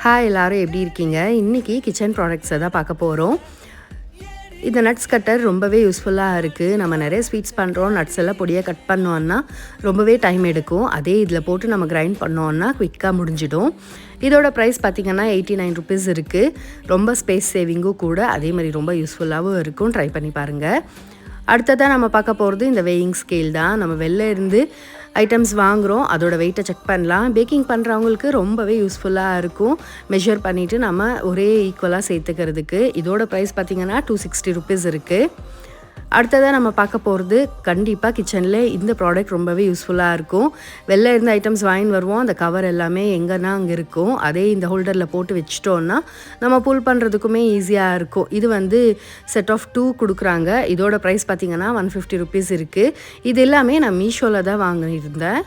Hi எல்லாரும் எப்படி இருக்கீங்க? இன்றைக்கி கிச்சன் ப்ராடக்ட்ஸை தான் பார்க்க போகிறோம். இந்த நட்ஸ் கட்டர் ரொம்பவே யூஸ்ஃபுல்லாக இருக்குது. நம்ம நிறைய ஸ்வீட்ஸ் பண்ணுறோம், நட்ஸ் எல்லாம் பொடியாக கட் பண்ணோன்னா ரொம்பவே டைம் எடுக்கும். அதே இதில் போட்டு நம்ம கிரைண்ட் பண்ணோன்னா குயிக்காக முடிஞ்சிடும். இதோட ப்ரைஸ் பார்த்திங்கன்னா 89 ருபீஸ் இருக்குது. ரொம்ப ஸ்பேஸ் சேவிங்கும் கூட, அதே மாதிரி ரொம்ப யூஸ்ஃபுல்லாகவும் இருக்கும். ட்ரை பண்ணி பாருங்கள். அடுத்ததாக நம்ம பார்க்க போகிறது இந்த வெயிங் ஸ்கேல் தான். நம்ம வெளில இருந்து ஐட்டம்ஸ் வாங்குகிறோம், அதோட வெயிட்டை செக் பண்ணலாம். பேக்கிங் பண்ணுறவங்களுக்கு ரொம்பவே யூஸ்ஃபுல்லாக இருக்கும். மெஷர் பண்ணிவிட்டு நம்ம ஒரே ஈக்குவலாக சேர்த்துக்கிறதுக்கு. இதோட ப்ரைஸ் பார்த்திங்கன்னா 260 ருபீஸ் இருக்குது. அடுத்ததாக நம்ம பார்க்க போகிறது கண்டிப்பாக கிச்சனில் இந்த ப்ராடக்ட் ரொம்பவே யூஸ்ஃபுல்லாக இருக்கும். வெளில இருந்து ஐட்டம்ஸ் வாங்கின்னு வருவோம், அந்த கவர் எல்லாமே எங்கன்னா அங்கே இருக்கும். அதே இந்த ஹோல்டரில் போட்டு வச்சிட்டோன்னா நம்ம புல் பண்ணுறதுக்குமே ஈஸியாக இருக்கும். இது செட் ஆஃப் 2 கொடுக்குறாங்க. இதோட ப்ரைஸ் பார்த்திங்கன்னா 150 ருபீஸ் இருக்குது. இது எல்லாமே நான் மீஷோவில் தான் வாங்கியிருந்தேன்.